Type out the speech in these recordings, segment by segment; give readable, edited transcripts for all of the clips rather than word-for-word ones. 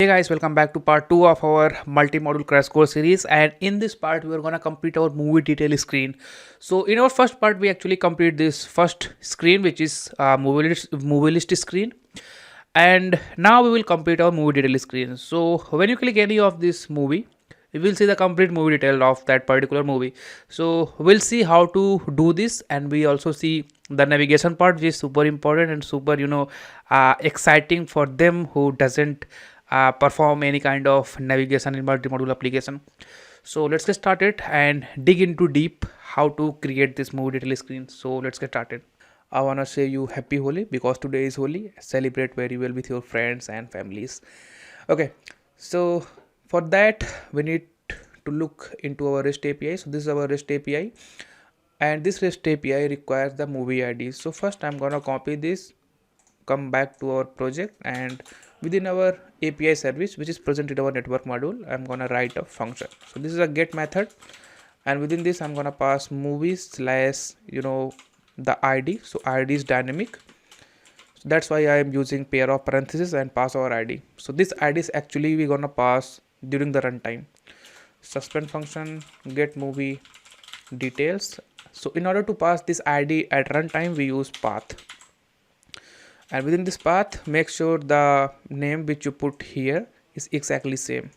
Hey guys, welcome back to part 2 of our multi-module crash course series, and in this part we are gonna complete our movie detail screen. So in our first part we actually complete this first screen, which is movie list screen, and now we will complete our movie detail screen. So when you click any of this movie, you will see the complete movie detail of that particular movie. So we'll see how to do this, and we also see the navigation part, which is super important and super exciting for them who doesn't perform any kind of navigation in multi-module application. So let's get started and dig into deep how to create this movie detail screen. So let's get started. I wanna say you happy Holi because today is Holi. Celebrate very well with your friends and families. Okay, so for that we need to look into our REST API. So this is our REST API, and this REST API requires the movie ID. So first I'm gonna copy this, come back to our project, and within our API service which is present in our network module, I'm gonna write a function. So this is a get method, and within this I'm gonna pass movie slash the ID. So ID is dynamic, so that's why I am using pair of parentheses and pass our ID. So this ID is actually we're gonna pass during the runtime. Suspend function get movie details. So in order to pass this ID at runtime we use path, and within this path make sure the name which you put here is exactly same.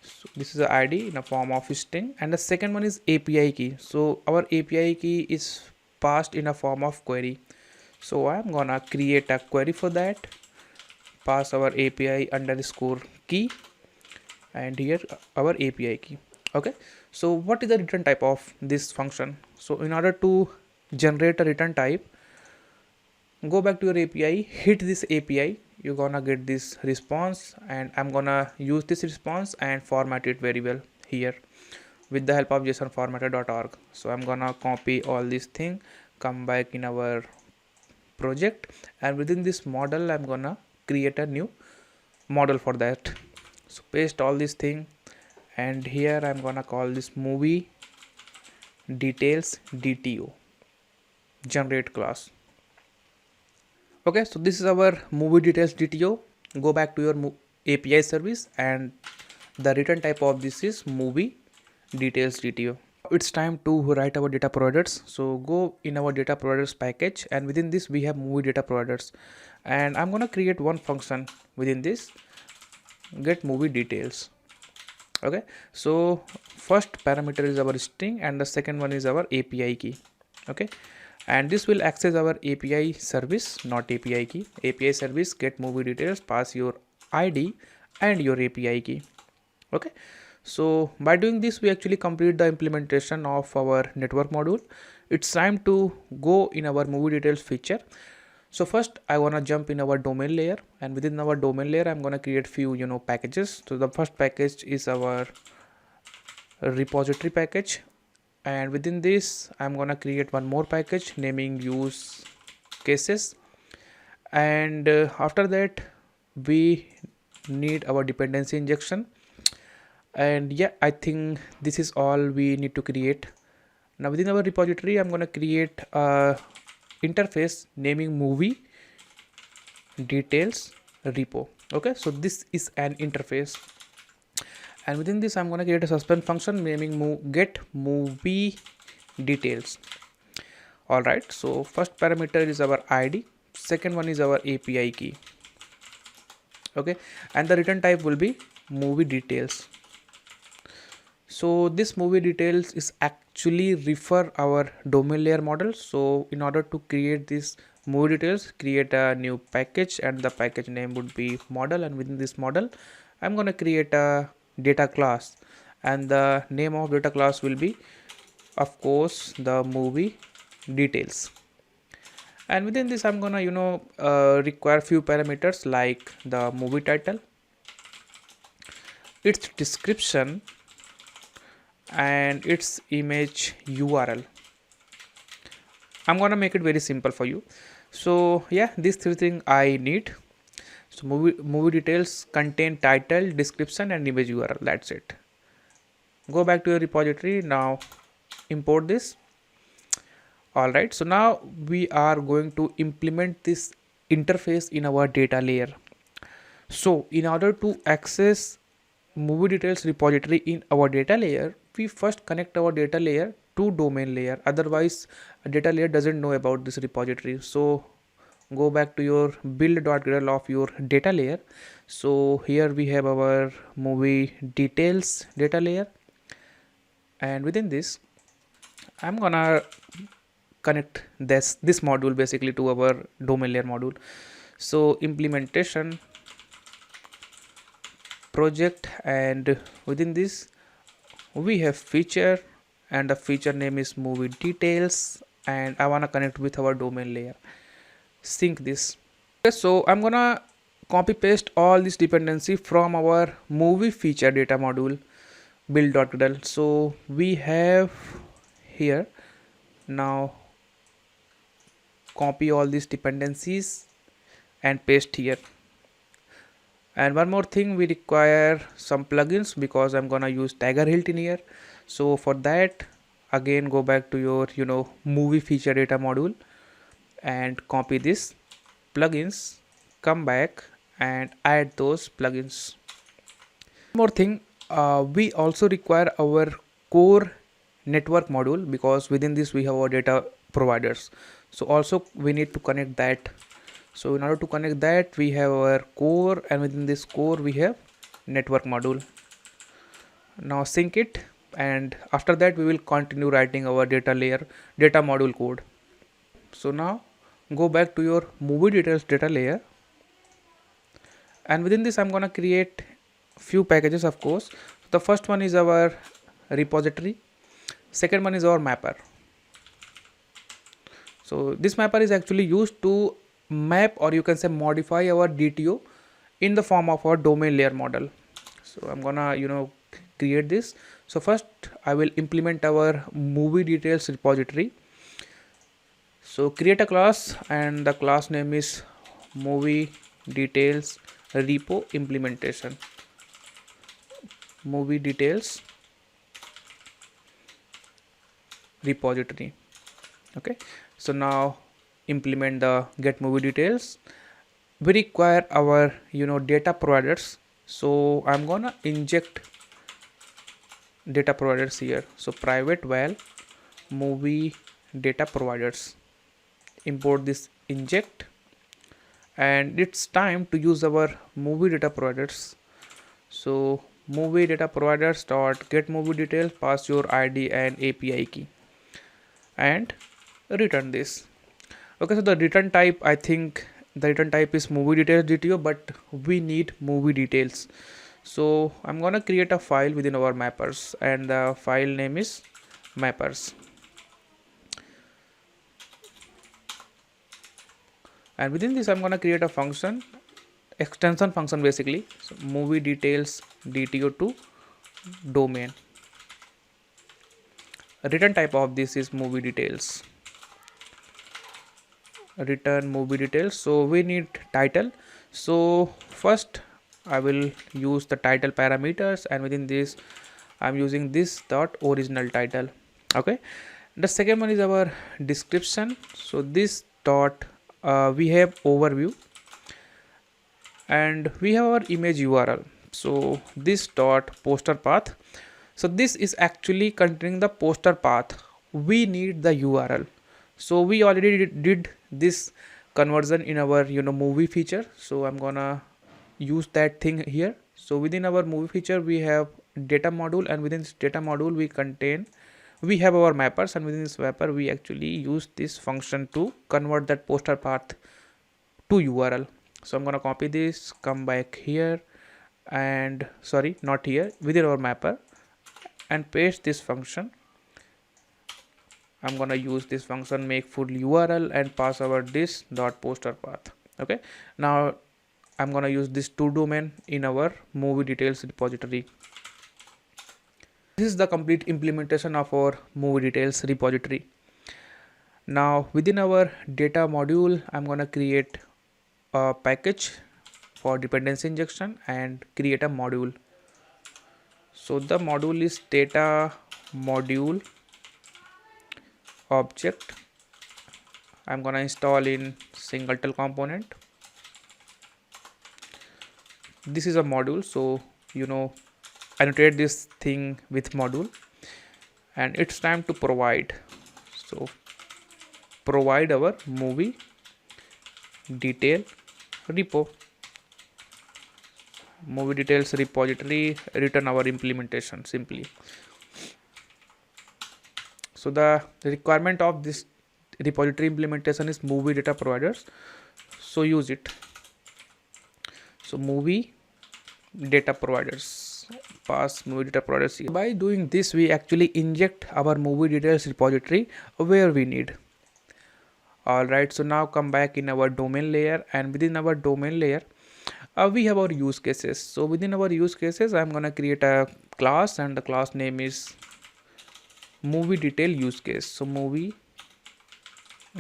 So this is the ID in a form of string, and the second one is API key. So our API key is passed in a form of query. So I'm gonna create a query for that, pass our API underscore key, and here our API key. Okay, so what is the return type of this function? So in order to generate a return type, go back to your API, hit this API, you're gonna get this response, and I'm gonna use this response and format it very well here with the help of JSON formatter.org. So I'm gonna copy all these thing, come back in our project, and within this model I'm gonna create a new model for that. So paste all these thing, and here I'm gonna call this movie details DTO generate class. Okay, so this is our movie details DTO. Go back to your API service, and the return type of this is movie details DTO. It's time to write our data providers. So go in our data providers package, and within this we have movie data providers, and I'm gonna create one function within this get movie details. Okay, so first parameter is our string, and the second one is our API key. Okay, and this will access our API service, not API key. API service get movie details, pass your ID and your API key. Okay, so by doing this we actually complete the implementation of our network module. It's time to go in our movie details feature. So first I want to jump in our domain layer, and within our domain layer I'm going to create few packages. So the first package is our repository package, and within this I'm gonna create one more package naming use cases, and after that we need our dependency injection, and yeah, I think this is all we need to create. Now within our repository I'm gonna create a interface naming movie details repo. Okay, so this is an interface, and within this I'm going to create a suspend function naming get movie details. All right, so first parameter is our ID, second one is our API key. Okay, and the return type will be movie details. So this movie details is actually refer our domain layer model. So in order to create this movie details, create a new package, and the package name would be model, and within this model I'm going to create a data class, and the name of data class will be of course the movie details. And within this I'm gonna require few parameters like the movie title, its description, and its image URL. I'm gonna make it very simple for you. So yeah, these three things I need. So movie details contain title, description, and image URL. That's it. Go back to your repository now, import this. All right, so now we are going to implement this interface in our data layer. So in order to access movie details repository in our data layer, we first connect our data layer to domain layer. Otherwise, data layer doesn't know about this repository. So go back to your build.gradle of your data layer. So here we have our movie details data layer, and within this I'm gonna connect this module basically to our domain layer module. So implementation project, and within this we have feature, and the feature name is movie details, and I want to connect with our domain layer. Sync this. Okay, so I'm gonna copy paste all this dependency from our movie feature data module build.gradle. So we have here now, copy all these dependencies and paste here. And one more thing, we require some plugins because I'm gonna use Dagger-Hilt in here. So for that, again go back to your movie feature data module and copy this plugins, come back and add those plugins. One more thing, we also require our core network module because within this we have our data providers. So also we need to connect that. So in order to connect that, we have our core, and within this core we have network module. Now sync it, and after that we will continue writing our data layer data module code. So now go back to your movie details data layer, and within this I'm gonna create few packages. Of course, the first one is our repository, second one is our mapper. So this mapper is actually used to map, or you can say modify, our DTO in the form of our domain layer model. So I'm gonna create this. So first I will implement our movie details repository. So create a class, and the class name is movie details repo implementation. Movie details repository. Okay, so now implement the get movie details. We require our data providers. So I'm gonna inject data providers here. So private val movie data providers, import this inject, and it's time to use our movie data providers. So movie data providers dot get movie details, pass your ID and API key and return this. Okay, so the return type, I think the return type is movie details DTO, but we need movie details. So I'm gonna create a file within our mappers, and the file name is mappers, and within this I'm gonna create a function, extension function basically. So movie details DTO to domain. Return type of this is movie details, return movie details. So we need title. So first I will use the title parameters, and within this I'm using this dot original title. Okay, the second one is our description. So this dot we have overview, and we have our image URL. So this dot poster path. So this is actually containing the poster path. We need the URL. So we already did this conversion in our movie feature. So I'm gonna use that thing here. So within our movie feature we have data module, and within this data module we have our mappers, and within this mapper we actually use this function to convert that poster path to URL. So I'm gonna copy this, come back here, and sorry, not here, within our mapper, and paste this function. I'm gonna use this function make full URL and pass our this dot poster path. Okay, now I'm gonna use this to domain in our movie details repository. This is the complete implementation of our movie details repository. Now within our data module I'm gonna create a package for dependency injection and create a module. So the module is data module object. I'm gonna install in singleton component. this is a module, so annotate this thing with module, and it's time to provide. So provide our movie detail repo, movie details repository, return our implementation simply. So the requirement of this repository implementation is movie data providers, so use it. So movie data providers, pass movie data providers here. By doing this, we actually inject our movie details repository where we need. Alright, so now come back in our domain layer, and within our domain layer we have our use cases. So within our use cases, I'm gonna create a class, and the class name is movie detail use case. So movie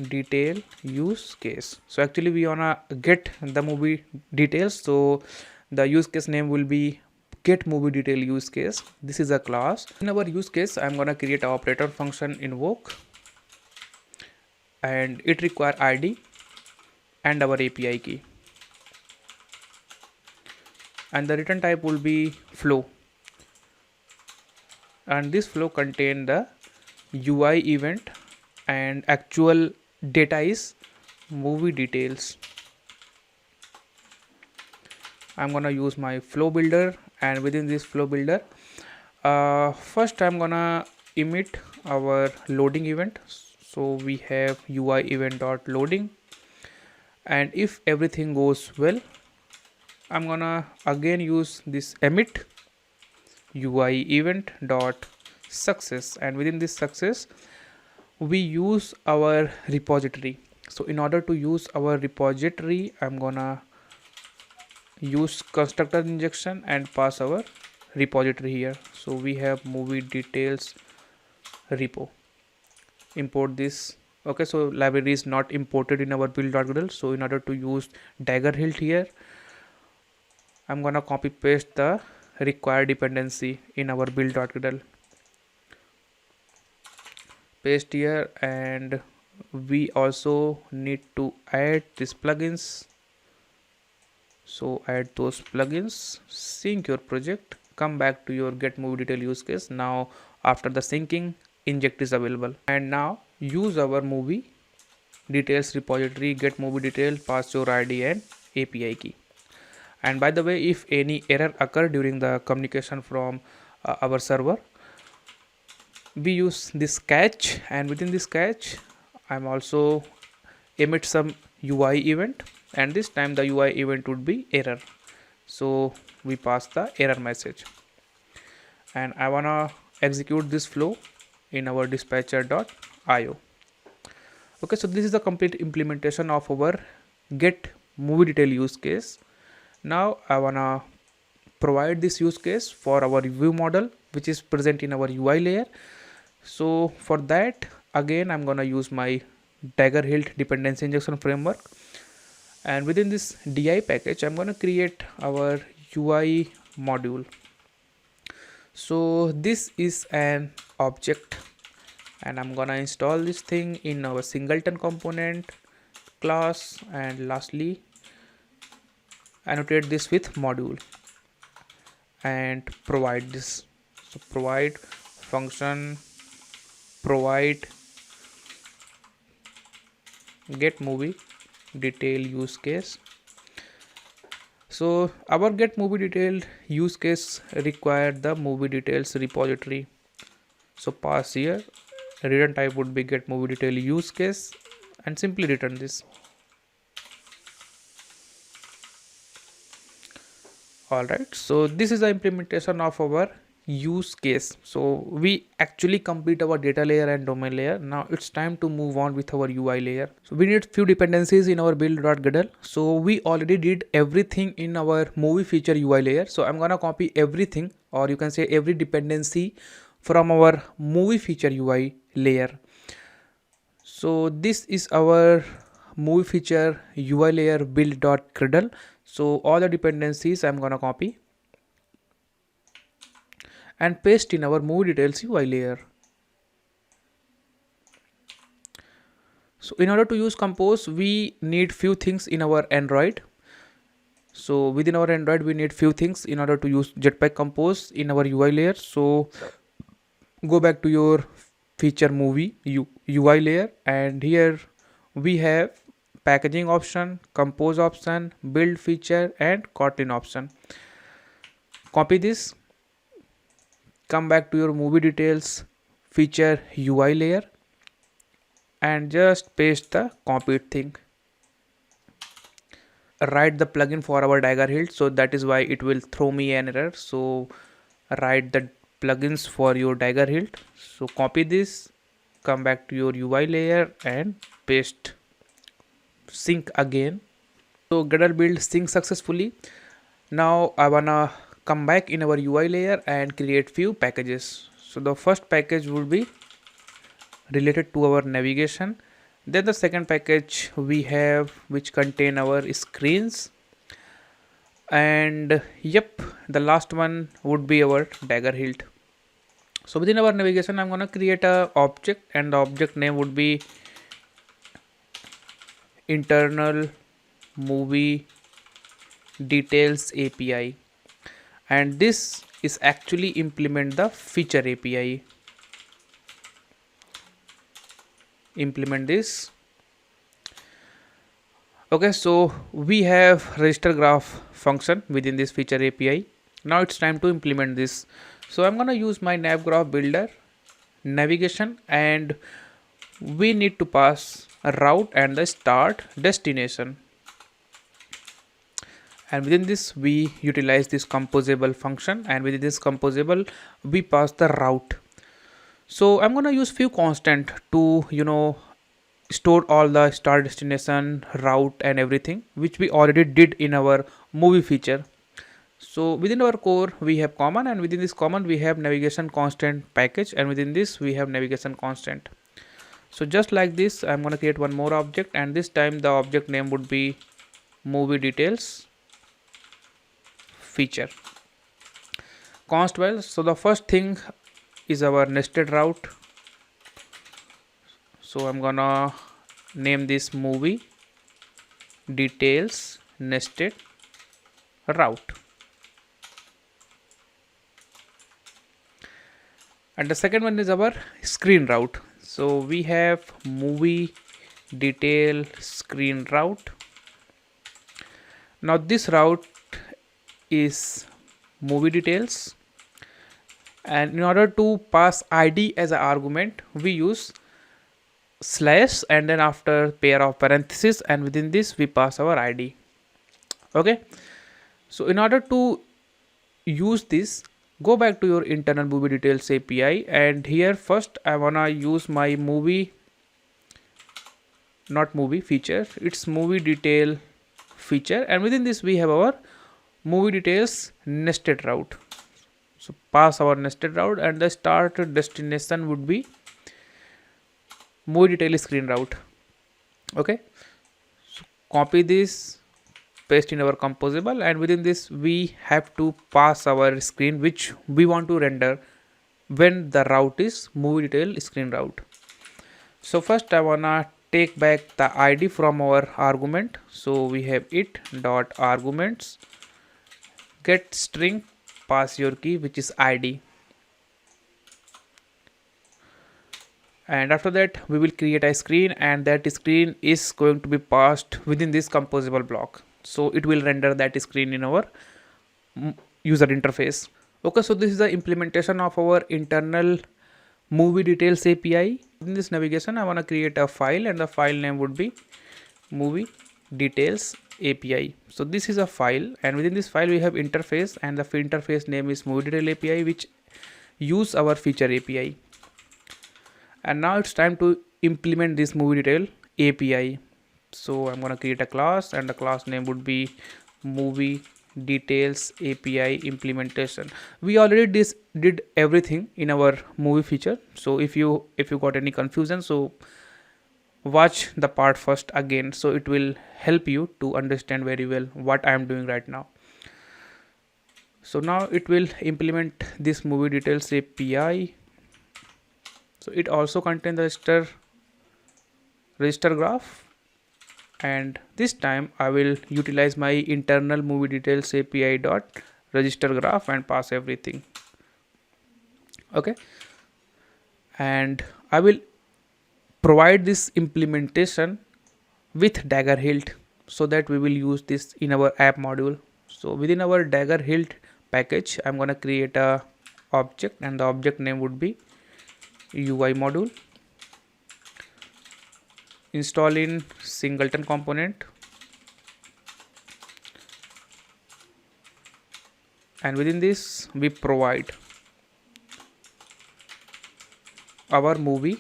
detail use case. So actually we wanna get the movie details, so the use case name will be get movie detail use case. This is a class. In our use case, I'm gonna create an operator function invoke, and it require ID and our API key, and the return type will be flow, and this flow contain the UI event, and actual data is movie details. I'm gonna use my flow builder, and within this flow builder, first I'm gonna emit our loading event. So we have UI event dot loading, and if everything goes well, I'm gonna again use this emit UI event dot success, and within this success we use our repository. So in order to use our repository, I'm gonna use constructor injection and pass our repository here. So we have movie details repo, import this. Okay, so library is not imported in our build.gradle. So in order to use Dagger-Hilt here, I'm gonna copy paste the required dependency in our build.gradle, paste here, and we also need to add these plugins. So add those plugins, sync your project, come back to your get movie detail use case. Now after the syncing, inject is available, and now use our movie details repository, get movie detail, pass your ID and API key. And by the way, if any error occur during the communication from our server, we use this catch, and within this catch I'm also emit some UI event, and this time the UI event would be error. So we pass the error message, and I wanna execute this flow in our dispatcher.io. Okay, so this is the complete implementation of our get movie detail use case. Now I wanna provide this use case for our view model, which is present in our UI layer. So for that, again I'm gonna use my Dagger-Hilt Dependency Injection framework, and within this DI package I'm gonna create our UI module. So this is an object, and I'm gonna install this thing in our singleton component class, and lastly annotate this with module and provide this. So provide function provide get movie detail use case. So our get movie detail use case require the movie details repository. So pass here, return type would be get movie detail use case, and simply return this. Alright, so this is the implementation of our use case. So we actually complete our data layer and domain layer. Now it's time to move on with our UI layer. So we need few dependencies in our build.gradle. So we already did everything in our movie feature UI layer. So I'm gonna copy everything, or you can say every dependency from our movie feature UI layer. So this is our movie feature UI layer build.gradle. So all the dependencies I'm gonna copy and paste in our movie details UI layer. So in order to use compose, we need few things in our Android. So within our Android we need few things in order to use Jetpack Compose in our UI layer. So go back to your feature movie UI layer, and here we have packaging option, compose option, build feature, and Kotlin option. Copy this, come back to your movie details feature UI layer, and just paste the copied thing. Write the plugin for our Dagger-Hilt, so that is why it will throw me an error. So write the plugins for your Dagger-Hilt. So copy this, come back to your UI layer and paste, sync again. So Gradle build sync successfully. Now I wanna come back in our UI layer and create few packages. So the first package would be related to our navigation. Then the second package we have which contain our screens, and yep, the last one would be our Dagger-Hilt. So within our navigation I'm gonna create a object, and the object name would be internal movie details API, and this is actually implement the feature API. Implement this. Okay, so we have register graph function within this feature API. Now it's time to implement this. So I'm gonna use my nav graph builder navigation, and we need to pass a route and the start destination, and within this we utilize this composable function, and within this composable we pass the route. So I'm gonna use few constant to store all the start destination route and everything, which we already did in our movie feature. So within our core we have common, and within this common we have navigation constant package, and within this we have navigation constant. So just like this I'm gonna create one more object, and this time the object name would be movie details feature const well. So the first thing is our nested route. So I'm gonna name this movie details nested route, and the second one is our screen route. So we have movie detail screen route. Now this route is movie details, and in order to pass ID as an argument we use slash and then after pair of parentheses, and within this we pass our ID. Okay, so in order to use this, go back to your internal movie details API, and here first I wanna use my movie, not movie feature, it's movie detail feature, and within this we have our movie details nested route. So pass our nested route, and the start destination would be movie detail screen route. Okay, so copy this, paste in our composable, and within this we have to pass our screen which we want to render when the route is movie detail screen route. So first I wanna take back the ID from our argument. So we have it dot arguments get string pass your key which is ID, and after that we will create a screen, and that screen is going to be passed within this composable block. So it will render that screen in our user interface. Okay, so this is the implementation of our internal movie details API. In this navigation I want to create a file, and the file name would be movie details API. So this is a file, and within this file we have interface, and the interface name is movie detail API which use our feature API. And now it's time to implement this movie detail API. So I'm going to create a class, and the class name would be movie details API implementation. We already did everything in our movie feature. So if you got any confusion, so watch the part first again, so it will help you to understand very well what I am doing right now. So now it will implement this movie details API. So it also contains the register graph, and this time I will utilize my internal movie details API dot register graph and pass everything. Okay, and I will provide this implementation with Dagger-Hilt so that we will use this in our app module. So within our Dagger-Hilt package, I'm gonna create a object, and the object name would be UI module. Install in singleton component, and within this we provide our movie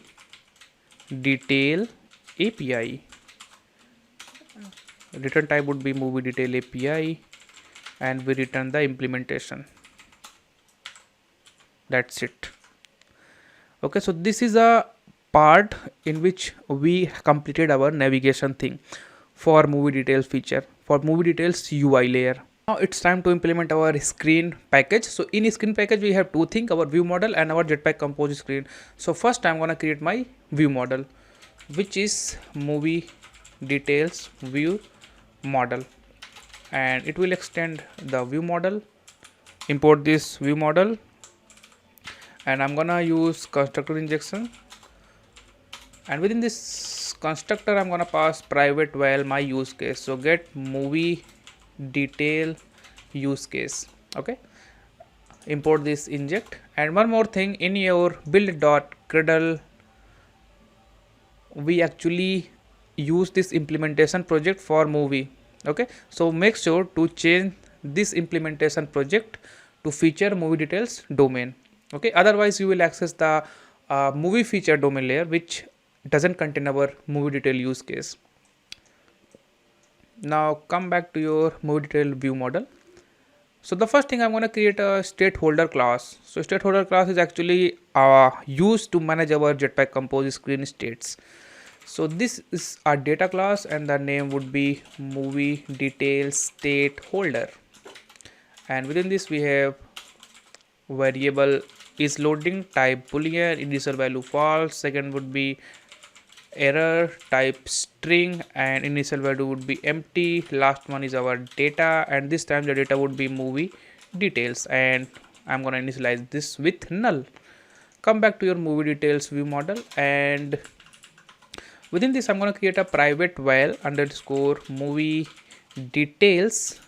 detail API. Return type would be movie detail API, and we return the implementation. That's it. Okay, so this is a part in which we completed our navigation thing for movie details feature, for movie details UI layer. Now it's time to implement our screen package. So in screen package we have two things, our view model and our Jetpack compose screen. So first I'm gonna create my view model, which is movie details view model, and it will extend the view model. Import this view model, and I'm gonna use constructor injection, and within this constructor I'm gonna pass private while my use case. So get movie detail use case. Okay, import this inject, and one more thing, in your build.gradle we actually use this implementation project for movie. Okay, so make sure to change this implementation project to feature movie details domain. Okay, otherwise you will access the movie feature domain layer which doesn't contain our movie detail use case. Now come back to your movie detail view model. So the first thing, I'm going to create a stakeholder class. So stakeholder class is actually used to manage our Jetpack compose screen states. So this is a data class, and the name would be movie detail state holder, and within this we have variable is loading, type boolean, initial value false, second would be error, type string, and initial value would be empty, last one is our data, and this time the data would be movie details, and I'm gonna initialize this with null. Come back to your movie details view model, and within this I'm going to create a private while underscore movie details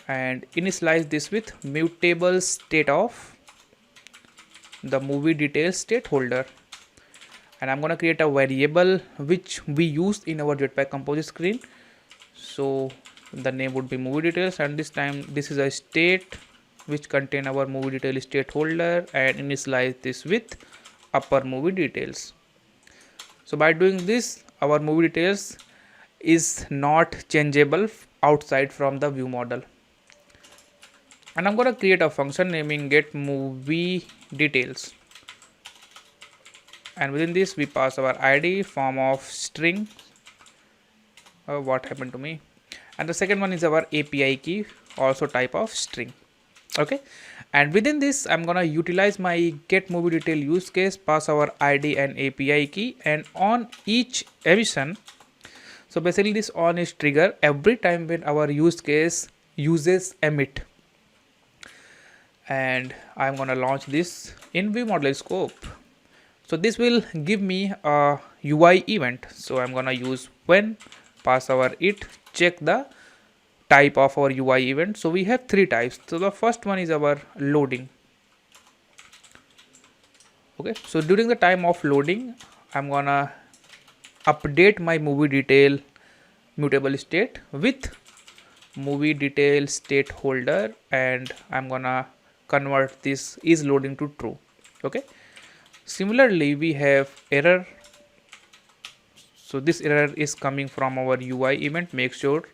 and initialize this with mutable state of the movie details state holder, and I'm going to create a variable which we used in our Jetpack compose screen. So the name would be movie details, and this time this is a state which contain our movie detail state holder, and initialize this with upper movie details. So by doing this, our movie details is not changeable outside from the view model. And I'm going to create a function naming get movie details, and within this we pass our id form of string. What happened to me? And the second one is our API key, also type of string. Okay, and within this I'm gonna utilize my get movie detail use case, pass our id and API key, and on each emission. So basically this on is trigger every time when our use case uses emit, and I'm gonna launch this in view model scope. So this will give me a UI event. So I'm gonna use when, pass our it, check the type of our UI event. So we have three types. So the first one is our loading. Okay, so during the time of loading I'm gonna update my movie detail mutable state with movie detail state holder, and I'm gonna convert this is loading to true. Okay, similarly we have error. So this error is coming from our UI event, make sure,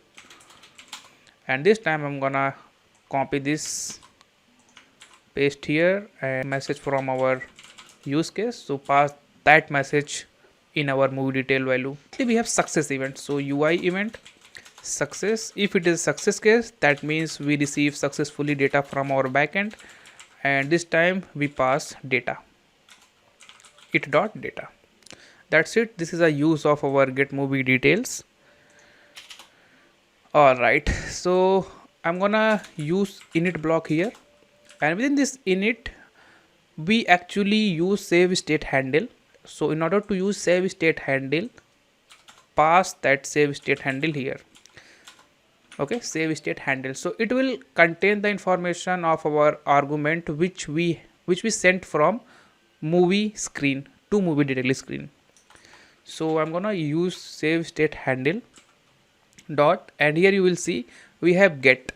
and this time I'm gonna copy this, paste here, and message from our use case. So pass that message in our movie detail value. We have success event. So UI event success, if it is success case, that means we receive successfully data from our backend, and this time we pass data, it dot data. That's it. This is a use of our get movie details. Alright, so I'm gonna use init block here, and within this init we actually use save state handle. So in order to use save state handle, pass that save state handle here. Okay, save state handle, so it will contain the information of our argument which we sent from movie screen to movie detail screen. So I'm gonna use save state handle dot, and here you will see we have get.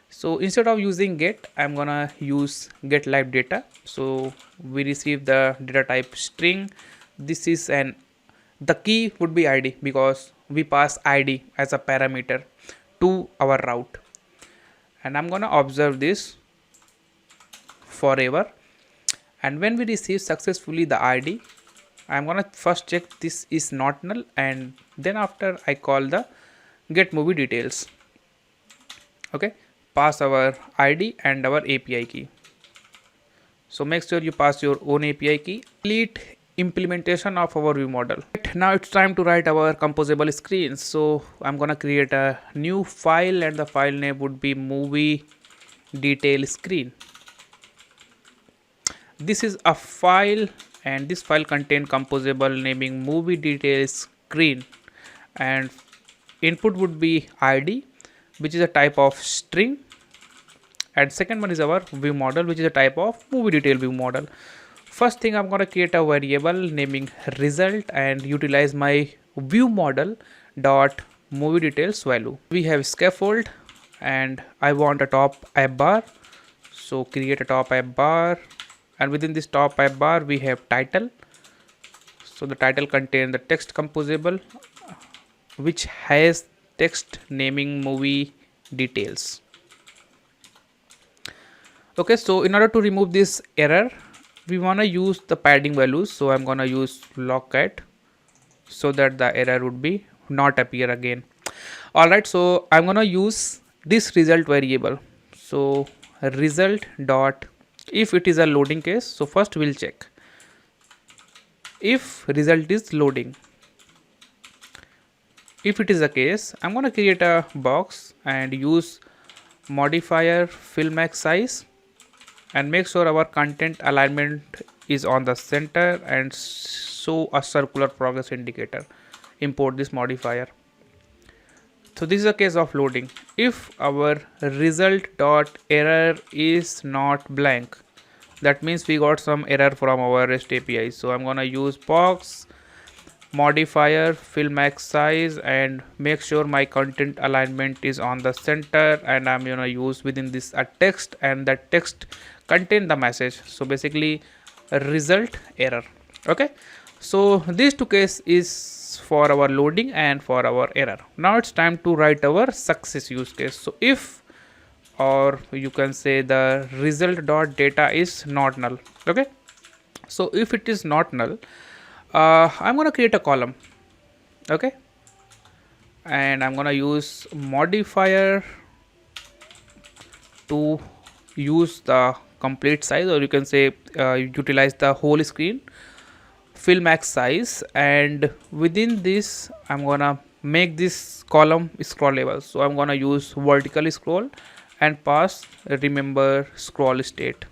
So instead of using get, I'm gonna use get live data. So we receive the data type string. This is the key would be id, because we pass id as a parameter to our route, and I'm gonna observe this forever. And when we receive successfully the id, I'm gonna first check this is not null, and then after I call the get movie details. Okay, pass our id and our API key. So make sure you pass your own API key. Complete implementation of our view model. Now it's time to write our composable screens. So I'm gonna create a new file, and the file name would be movie detail screen. This is a file, and this file contain composable naming movie detail screen, and input would be id, which is a type of string, and second one is our view model, which is a type of movie detail view model. First thing, I'm going to create a variable naming result and utilize my view model dot movie details value. We have scaffold, and I want a top app bar, so create a top app bar, and within this top app bar we have title. So the title contains the text composable which has text naming movie details. Okay, so in order to remove this error, we want to use the padding values. So I'm gonna use logcat so that the error would be not appear again. Alright, so I'm gonna use this result variable. So result dot, if it is a loading case, so first we'll check if result is loading. If it is the case, I'm going to create a box and use modifier fill max size, and make sure our content alignment is on the center, and show a circular progress indicator. Import this modifier. So this is a case of loading. If our result dot error is not blank, that means we got some error from our REST API. So I'm gonna use box modifier fill max size and make sure my content alignment is on the center, and I'm gonna use within this a text, and that text contain the message. So basically result error. Okay, so these two case is for our loading and for our error. Now it's time to write our success use case. So if, or you can say the result dot data is not null. Okay, so if it is not null, I'm gonna create a column. Okay, and I'm gonna use modifier to use the complete size, or you can say utilize the whole screen fill max size, and within this I'm gonna make this column scrollable. So I'm gonna use vertical scroll and pass remember scroll state.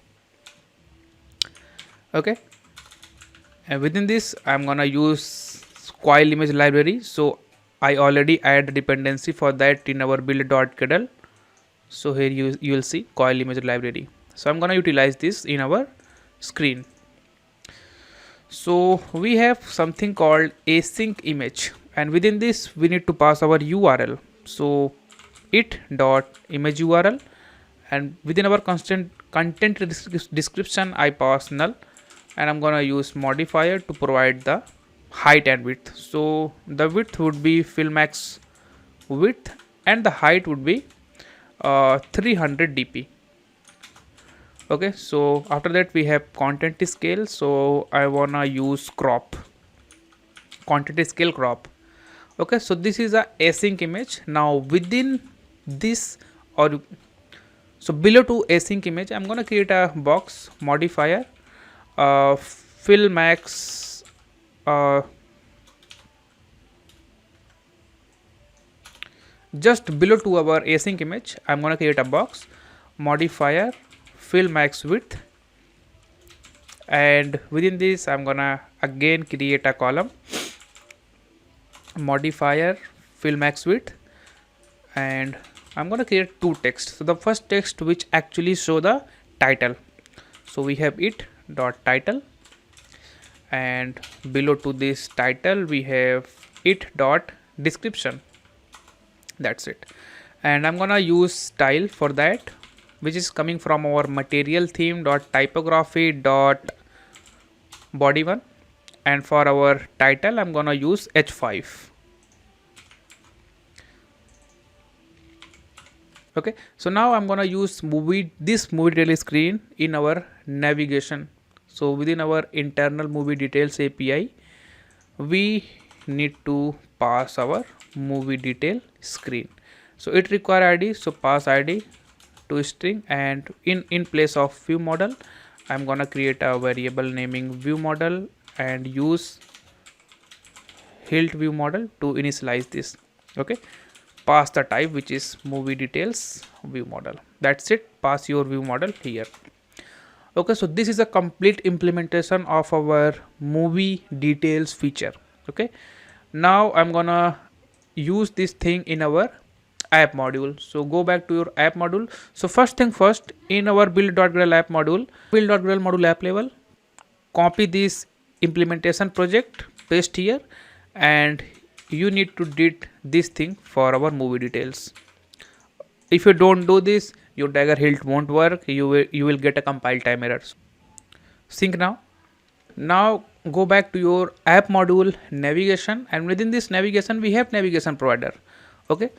Okay, and within this I'm gonna use coil image library. So I already add dependency for that in our build.gradle. So here you will see coil image library. So I'm gonna utilize this in our screen. So we have something called async image, and within this we need to pass our URL. So it dot image URL, and within our content description I pass null, and I'm gonna use modifier to provide the height and width. So the width would be fill max width, and the height would be 300 dp. Okay, so after that we have content scale. So I wanna use crop, content scale crop. Okay, so this is a async image. Now within this, or so below to async image, I'm gonna create a box modifier fill max just below to our async image, I'm going to create a box, modifier fill max width, and within this I'm gonna again create a column, modifier fill max width, and I'm gonna create two text. So the first text which actually show the title, so we have it dot title, and below to this title we have it dot description. That's it. And I'm gonna use style for that, which is coming from our material theme dot typography dot body one, and for our title I'm gonna use h5. Okay, so now I'm gonna use this movie detail screen in our navigation. So within our internal movie details API, we need to pass our movie detail screen. So it require ID, so pass ID to string, and in place of view model I'm gonna create a variable naming view model and use hilt view model to initialize this. Okay, pass the type which is movie details view model. That's it, pass your view model here. Okay, so this is a complete implementation of our movie details feature. Okay, now I'm gonna use this thing in our app module. So go back to your app module. So first thing first, in our build.gradle app module, build.gradle module app level, copy this implementation project, paste here, and you need to did this thing for our movie details. If you don't do this, your Dagger-Hilt won't work. You will get a compile time errors. Sync now. Now go back to your app module navigation, and within this navigation we have navigation provider. Okay,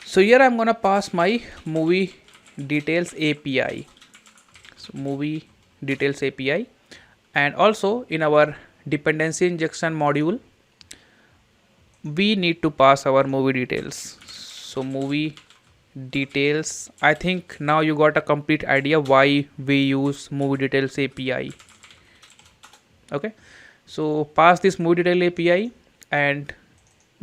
so here I'm gonna pass my movie details API. So movie details API, and also in our dependency injection module we need to pass our movie details. So movie details, I think now you got a complete idea why we use movie details API. Okay, so pass this movie detail API and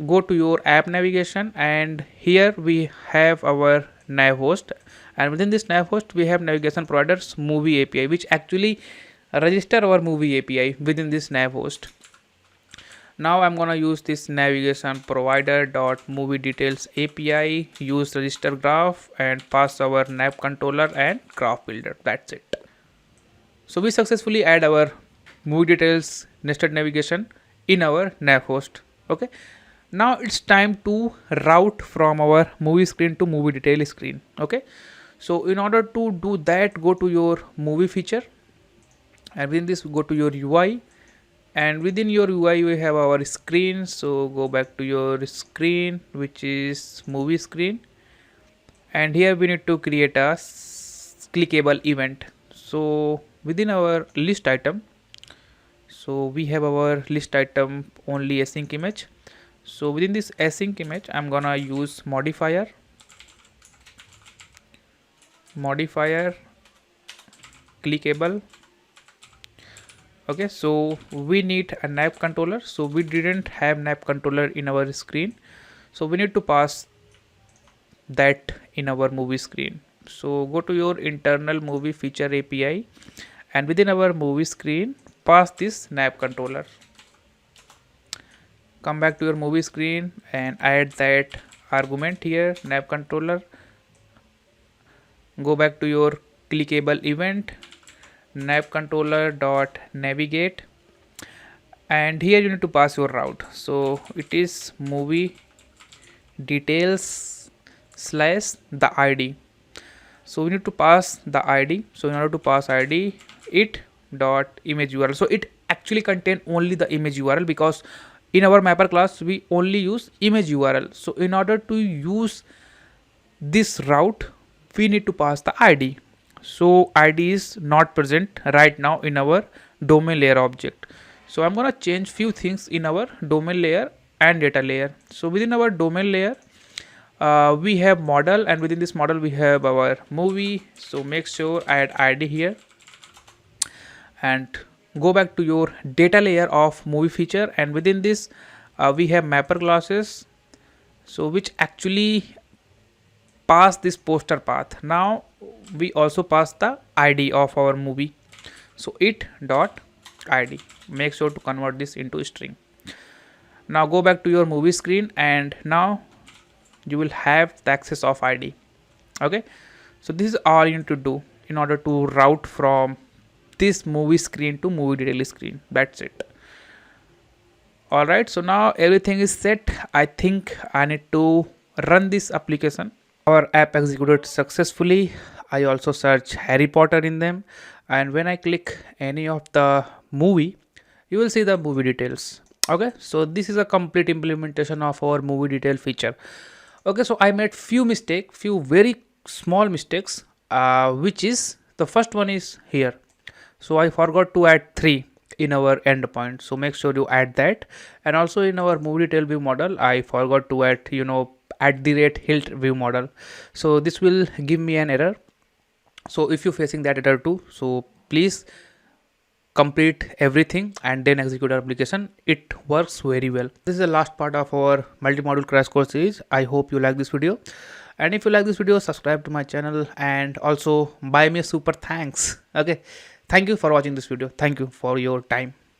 go to your app navigation, and here we have our nav host, and within this nav host we have navigation providers movie API, which actually register our movie API within this nav host. Now I'm gonna use this navigation provider dot movie details API, use register graph, and pass our nav controller and graph builder. That's it. So we successfully add our movie details nested navigation in our nav host. Okay, now it's time to route from our movie screen to movie detail screen. Okay, so in order to do that, go to your movie feature, and within this go to your UI, and within your UI we have our screen. So go back to your screen, which is movie screen, and here we need to create a clickable event. So within our list item, so we have our list item only async image. So within this async image I'm gonna use modifier clickable. Okay, so we need a nav controller, so we didn't have nav controller in our screen, so we need to pass that in our movie screen. So go to your internal movie feature API, and within our movie screen pass this nav controller. Come back to your movie screen and add that argument here, nav controller. Go back to your clickable event, nav controller dot navigate, and here you need to pass your route. So it is movie details slash the ID. So we need to pass the ID. So in order to pass ID, it dot image URL. So it actually contain only the image URL, because in our mapper class we only use image URL. So in order to use this route we need to pass the ID. So ID is not present right now in our domain layer object. So I'm gonna change few things in our domain layer and data layer. So within our domain layer we have model, and within this model we have our movie. So make sure add ID here, and go back to your data layer of movie feature, and within this we have mapper classes. so which actually pass this poster path. Now we also pass the id of our movie, so it dot id. Make sure to convert this into string. Now go back to your movie screen, and now you will have the access of id. Okay, so this is all you need to do in order to route from this movie screen to movie detail screen. That's it. All right, so now everything is set. I think I need to run this application. Our app executed successfully. I also search Harry Potter in them, and when I click any of the movie, you will see the movie details. Okay, so this is a complete implementation of our movie detail feature. Okay, so I made few very small mistakes, which is the first one is here. So I forgot to add 3 in our endpoint, so make sure you add that. And also in our movie detail view model, I forgot to add at the rate hilt view model, so this will give me an error. So if you're facing that error too, so please complete everything and then execute our application. It works very well. This is the last part of our multi-module crash course series. I hope you like this video, and if you like this video, subscribe to my channel and also buy me a super thanks. Okay, thank you for watching this video. Thank you for your time.